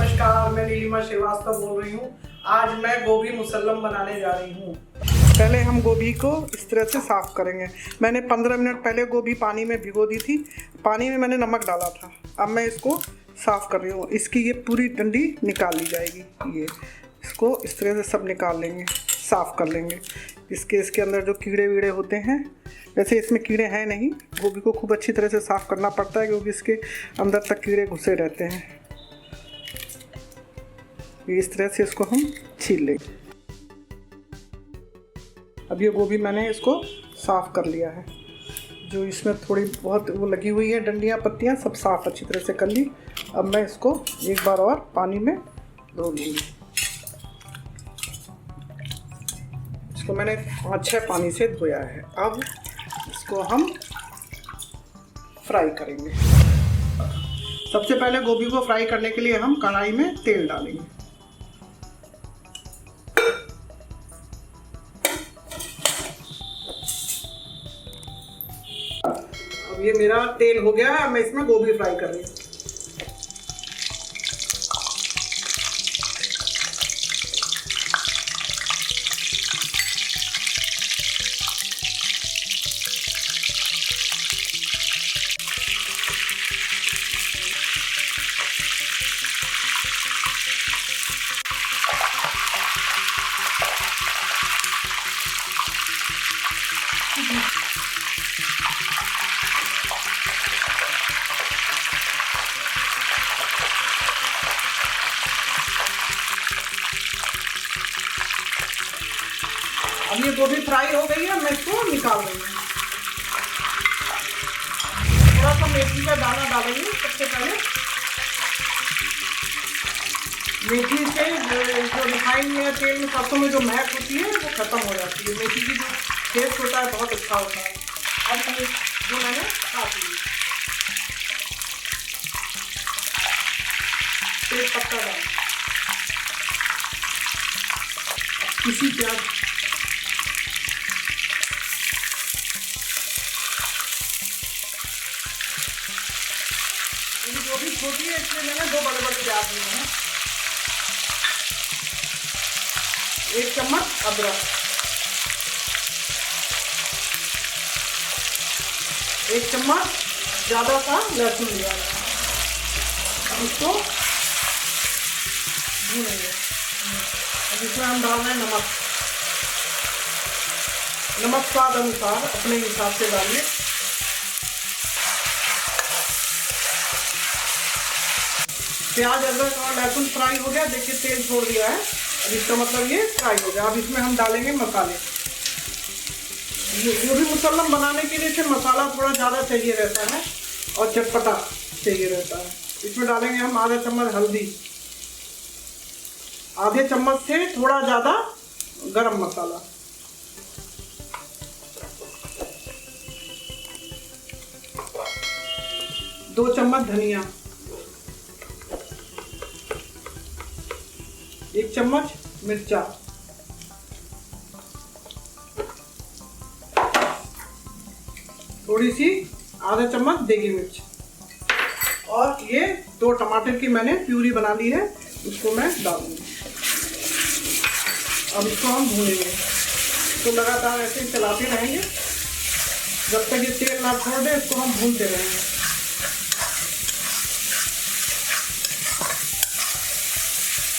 नमस्कार, मैं नीलिमा श्रीवास्तव बोल रही हूँ। आज मैं गोभी मुसल्लम बनाने जा रही हूँ। पहले हम गोभी को इस तरह से साफ़ करेंगे। मैंने 15 मिनट पहले गोभी पानी में भिगो दी थी। पानी में मैंने नमक डाला था। अब मैं इसको साफ़ कर रही हूँ। इसकी ये पूरी डंडी निकाल ली जाएगी। ये इसको इस तरह से सब निकाल लेंगे, साफ़ कर लेंगे। इसके अंदर जो कीड़े वीड़े होते हैं, वैसे इसमें कीड़े हैं नहीं। गोभी को खूब अच्छी तरह से साफ़ करना पड़ता है क्योंकि इसके अंदर तक कीड़े घुसे रहते हैं। इस तरह से इसको हम छील लेंगे। अब ये गोभी मैंने इसको साफ़ कर लिया है। जो इसमें थोड़ी बहुत वो लगी हुई है डंडियाँ पत्तियाँ, सब साफ़ अच्छी तरह से कर ली। अब मैं इसको एक बार और पानी में धो लूँगी। इसको मैंने 5-6 पानी से धोया है। अब इसको हम फ्राई करेंगे। सबसे पहले गोभी को फ्राई करने के लिए हम कढ़ाई में तेल डालेंगे। अब ये मेरा तेल हो गया है। मैं इसमें गोभी फ्राई कर रही हूँ। अब ये गोभी फ्राई हो गई है। मैं इसको निकाल रही हूँ। थोड़ा सा मेथी का दाना डालेंगे सबसे पहले। मेथी से जो रिफाइंड में तेल में सरसों में जो महक होती है वो खत्म हो जाती है। मेथी की जो टेस्ट होता है बहुत अच्छा होता है। अब जो मैंने काट ली, तेज पत्ता डाल, किसी प्याज, गोभी छोटी है इसलिए मैंने 2 बड़े प्याज लिए हैं। 1 चम्मच अदरक, 1 चम्मच ज़्यादा सा लहसुन लिया है। अब इसको भूनेंगे। अब इसमें हम डाल रहे हैं नमक। नमक स्वाद अनुसार अपने हिसाब से डालिए। प्याज, अदरक और लहसुन फ्राई हो गया। देखिए तेल छोड़ दिया है। अब इसका मतलब ये फ्राई हो गया। अब इसमें हम डालेंगे मसाले। गोभी मुसल्लम बनाने के लिए इसे मसाला थोड़ा ज़्यादा चाहिए रहता है और चटपटा चाहिए रहता है। इसमें डालेंगे हम आधा चम्मच हल्दी, आधे चम्मच से थोड़ा ज़्यादा गरम मसाला, दो चम्मच धनिया, 1 चम्मच मिर्चा, थोड़ी सी आधा चम्मच देगी मिर्च, और ये 2 टमाटर की मैंने प्यूरी बना ली है, उसको मैं डालूंगी। अब इसको हम भूनेंगे। तो लगातार ऐसे ही चलाते रहेंगे जब तक ये तेल ना छोड़ दे। इसको हम भूनते रहेंगे।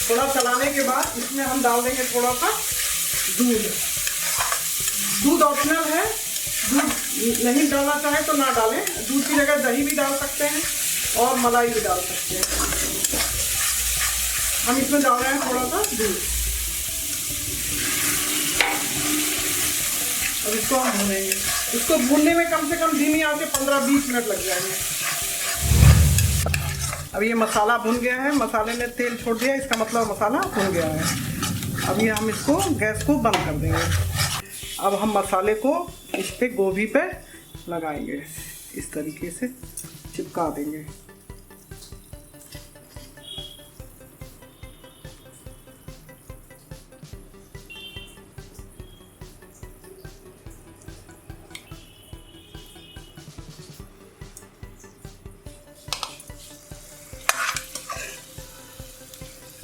थोड़ा चलाने के बाद इसमें हम डाल देंगे थोड़ा सा दूध। दूध ऑप्शनल है, दूध नहीं डालना चाहे तो ना डालें। दूध की जगह दही भी डाल सकते हैं और मलाई भी डाल सकते हैं। हम इसमें डाल रहे हैं थोड़ा सा दूध। अब इसको हम भूनेंगे। इसको भूनने में कम से कम धीमी आंच पे 15-20 मिनट लग जाएंगे। अब ये मसाला भुन गया है। मसाले ने तेल छोड़ दिया, इसका मतलब मसाला भुन गया है। अब ये हम इसको गैस को बंद कर देंगे। अब हम मसाले को इस पे गोभी पे लगाएंगे, इस तरीके से चिपका देंगे।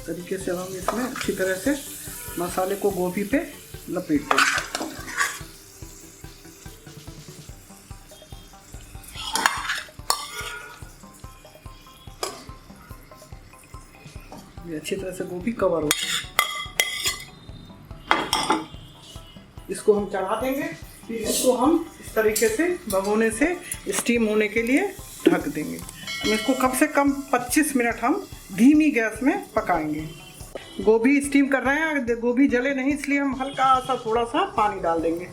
तरीके से हम इसमें अच्छी तरह से मसाले को गोभी पे लपेट देंगे। ये अच्छी तरह से गोभी कवर हो, इसको हम चढ़ा देंगे। फिर इसको हम इस तरीके से भगोने से स्टीम होने के लिए ढक देंगे। इसको कम से कम 25 मिनट हम धीमी गैस में पकाएंगे। गोभी स्टीम कर रहे हैं, गोभी जले नहीं, इसलिए हम हल्का सा थोड़ा सा पानी डाल देंगे।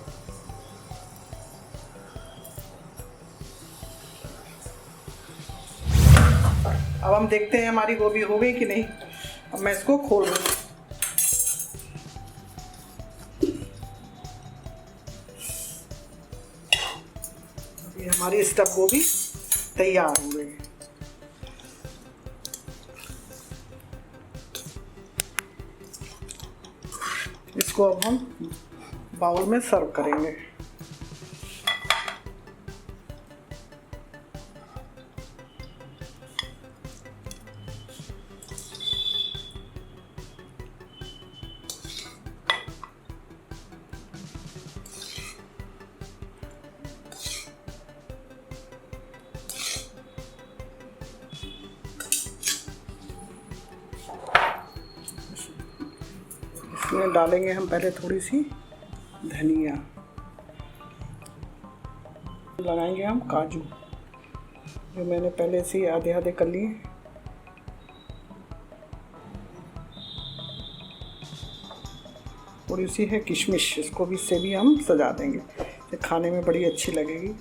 अब हम देखते हैं हमारी गोभी हो गई कि नहीं। अब मैं इसको खोल रही हूँ। ये हमारी स्टफ गोभी तैयार हो गई। इसको अब हम बाउल में सर्व करेंगे। इसमें डालेंगे हम पहले थोड़ी सी धनिया, लगाएंगे हम काजू जो मैंने पहले से आधे आधे कर लिए। थोड़ी सी है किशमिश, इसको भी इससे भी हम सजा देंगे, ये खाने में बड़ी अच्छी लगेगी।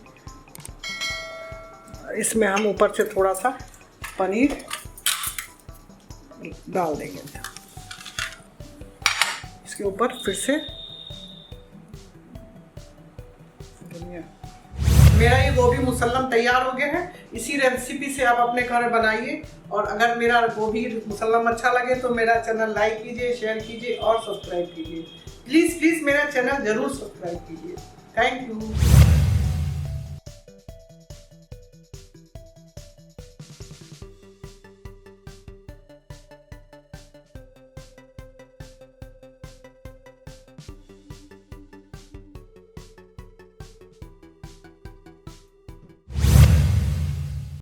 इसमें हम ऊपर से थोड़ा सा पनीर डाल देंगे। इसके ऊपर फिर से धनिया। मेरा ये गोभी मुसल्लम तैयार हो गया है। इसी रेसिपी से आप अपने घर में बनाइए। और अगर मेरा गोभी मुसल्लम अच्छा लगे तो मेरा चैनल लाइक कीजिए, शेयर कीजिए और सब्सक्राइब कीजिए। प्लीज़ मेरा चैनल ज़रूर सब्सक्राइब कीजिए। Thank you.